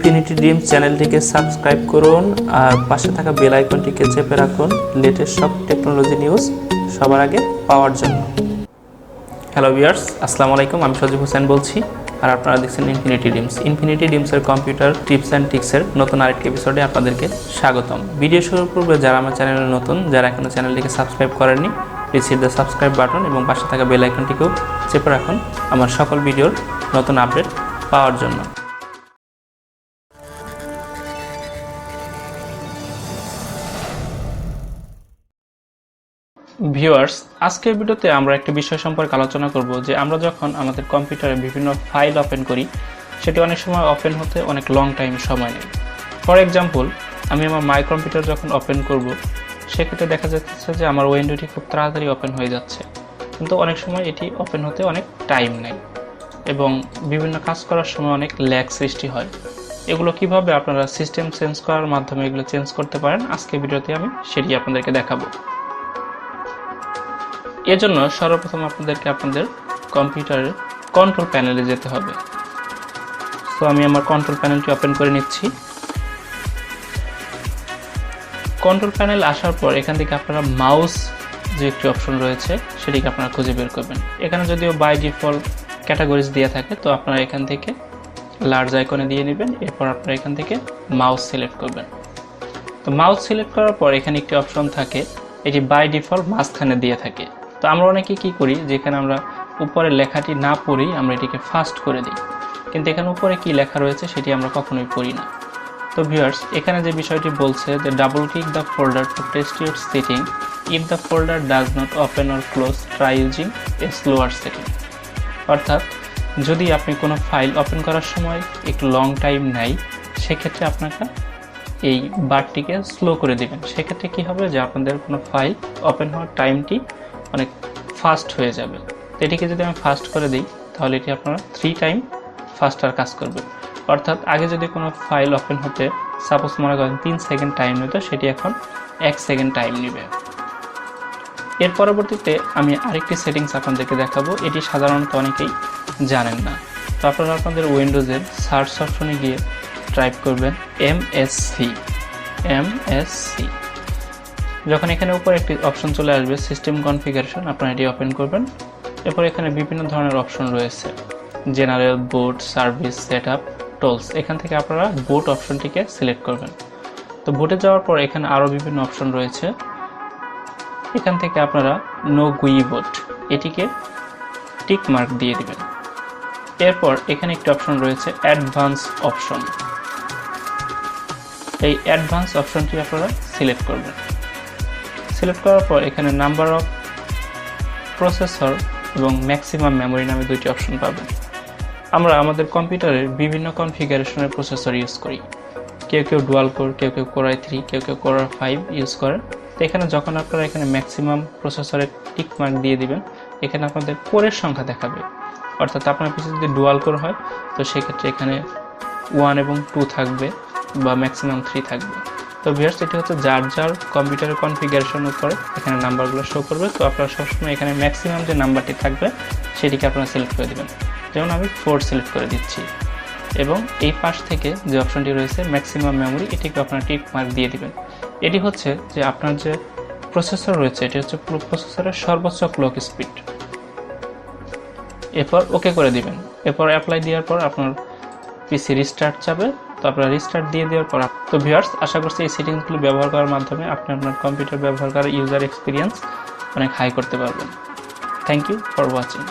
Infinity dreams চ্যানেলটিকে subscribe করুন আর পাশে থাকা বেল আইকনটিকে চেপে রাখুন লেটেস্ট সব টেকনোলজি নিউজ সবার আগে পাওয়ার জন্য। হ্যালো ভিউয়ার্স, আসসালামু আলাইকুম। আমি সজীব হোসেন বলছি আর আপনারা দেখছেন ইনফিনিটি ড্রিমস। ইনফিনিটি ড্রিমসের কম্পিউটার টিপস অ্যান্ড ট্রিক্সের নতুন আরেকটি এপিসোডে আপনাদেরকে স্বাগতম। ভিডিও শুরুর পূর্বে যারা আমার চ্যানেলে নতুন, যারা এখনও চ্যানেলটিকে সাবস্ক্রাইব করেননি, please hit the subscribe button এবং পাশে থাকা বেল আইকনটিকেও চেপে রাখুন আমার সকল ভিডিওর নতুন আপডেট পাওয়ার জন্য। ভিউয়ার্স, আজকের ভিডিওতে আমরা একটি বিষয় সম্পর্কে আলোচনা করব যে আমরা যখন আমাদের কম্পিউটারে বিভিন্ন ফাইল ওপেন করি সেটি অনেক সময় ওপেন হতে অনেক লং টাইম সময় নেয়। ফর এক্সাম্পল, আমি আমার মাই কম্পিউটার যখন ওপেন করব সেক্ষেত্রে দেখা যাচ্ছে যে আমার উইন্ডোটি খুব তাড়াতাড়ি ওপেন হয়ে যাচ্ছে, কিন্তু অনেক সময় এটি ওপেন হতে অনেক টাইম নেয় এবং বিভিন্ন কাজ করার সময় অনেক ল্যাগ সৃষ্টি হয়। এগুলো কিভাবে আপনারা সিস্টেম চেঞ্জ করার মাধ্যমে এগুলো চেঞ্জ করতে পারেন, আজকের ভিডিওতে আমি সেটি আপনাদেরকে দেখাবো। এজন্য সর্বপ্রথম আপনাদেরকে আপনাদের কম্পিউটারের কন্ট্রোল প্যানেলে যেতে হবে। তো আমি আমার কন্ট্রোল প্যানেলটি ওপেন করে নিচ্ছি। কন্ট্রোল প্যানেল আসার পর এখান থেকে আপনারা মাউস যে একটি অপশন রয়েছে সেটিকে আপনারা খুঁজে বের করবেন। এখানে যদিও বাই ডিফল্ট ক্যাটাগরিজ দেওয়া থাকে, তো আপনারা এখান থেকে লার্জ আইকনে দিয়ে নেবেন। এরপর আপনারা এখান থেকে মাউস সিলেক্ট করবেন। তো মাউস সিলেক্ট করার পর এখানে একটি অপশন থাকে, এটি বাই ডিফল্ট মাঝখানে দিয়ে থাকে। তো আমরা অনেকে কি করি, যেখানে আমরা উপরে লেখাটি না পড়েই আমরা এটিকে ফাস্ট করে দিই, কিন্তু এখানে উপরে কি লেখা রয়েছে সেটি আমরা কখনোই পড়ি না। তো ভিউয়ার্স, এখানে যে বিষয়টি বলছে যে double click the folder to test your setting, if the folder does not open or close try using a slower setting. অর্থাৎ যদি আপনি কোনো ফাইল ওপেন করার সময় একটু লং টাইম নেয়, সেক্ষেত্রে আপনাকে এই বারটিকে স্লো করে দিবেন। সেক্ষেত্রে কি হবে যে আপনাদের কোনো ফাইল ওপেন হওয়ার টাইমটি অনেক ফাস্ট হয়ে যাবে। তো এটিকে যদি আমি ফাস্ট করে দিই তাহলে এটি আপনারা 3 টাইম ফাস্টার কাজ করবে। অর্থাৎ আগে যদি কোনো ফাইল ওপেন হতে সাপোজ মনে করেন 3 সেকেন্ড টাইম নিত, সেটি এখন 1 সেকেন্ড টাইম নেবে। এর পরবর্তীতে আমি আরেকটি সেটিংস আপনাদেরকে দেখাবো, এটি সাধারণত অনেকেই জানেন না। তো আপনারা আপনাদের উইন্ডোজের সার্চ অপশনে গিয়ে টাইপ করবেন MSC। যখন এখানে উপরে একটি অপশন চলে আসবে সিস্টেম কনফিগারেশন, আপনারা এটি ওপেন করবেন। এরপর এখানে বিভিন্ন ধরনের অপশন রয়েছে, জেনারেল, বুট, সার্ভিস, সেটআপ, টুলস। এখান থেকে আপনারা বুট অপশনটিকে সিলেক্ট করবেন। তো বুটে যাওয়ার পর এখানে আরও বিভিন্ন অপশন রয়েছে, এখান থেকে আপনারা নো গুই বুট এটিকে টিক মার্ক দিয়ে দিবেন। এরপর এখানে একটি অপশন রয়েছে অ্যাডভান্স অপশন, এই অ্যাডভান্স অপশনটি আপনারা সিলেক্ট করবেন। সিলেক্ট করার পর এখানে নাম্বার অফ প্রসেসর এবং ম্যাক্সিমাম মেমোরি নামে দুইটি অপশন পাবেন। আমরা আমাদের কম্পিউটারের বিভিন্ন কনফিগারেশনের প্রসেসর ইউজ করি, কেউ কেউ ডুয়াল কোর, কেউ কেউ কোর i3, কেউ কেউ কোর i5 ইউজ করে। তো এখানে যখন আপনারা এখানে ম্যাক্সিমাম প্রসেসরের টিক মার্ক দিয়ে দিবেন, এখানে আপনাদের কোরের সংখ্যা দেখাবে। অর্থাৎ আপনার পিছনে যদি ডুয়াল কোর হয় তো সেক্ষেত্রে এখানে 1 এবং 2 থাকবে বা ম্যাক্সিমাম 3 থাকবে। তো ভিউয়ার্স, এটি হচ্ছে যার যার কম্পিউটারের কনফিগারেশন উপরে এখানে নাম্বারগুলো শো করবে। তো আপনারা সবসময় এখানে ম্যাক্সিমাম যে নাম্বারটি থাকবে সেটিকে আপনারা সিলেক্ট করে দেবেন। যেমন আমি 4 সিলেক্ট করে দিচ্ছি এবং এই পাশ থেকে যে অপশনটি রয়েছে ম্যাক্সিমাম মেমোরি, এটিকে আপনারা টিক মার্ক দিয়ে দিবেন। এটি হচ্ছে যে আপনার যে প্রসেসর রয়েছে এটি হচ্ছে প্রসেসরের সর্বোচ্চ ক্লক স্পিড। এরপর ওকে করে দিবেন। এরপর অ্যাপ্লাই দেওয়ার পর আপনার পিসি রিস্টার্ট যাবে। তো আপনারা রিস্টার্ট দিয়ে দেওয়ার পর, তো ভিউয়ার্স, আশা করছি এই সেটিংসগুলো ব্যবহার করার মাধ্যমে আপনি আপনার কম্পিউটার ব্যবহার করার ইউজার এক্সপিরিয়েন্স অনেক হাই করতে পারবেন। Thank you for watching.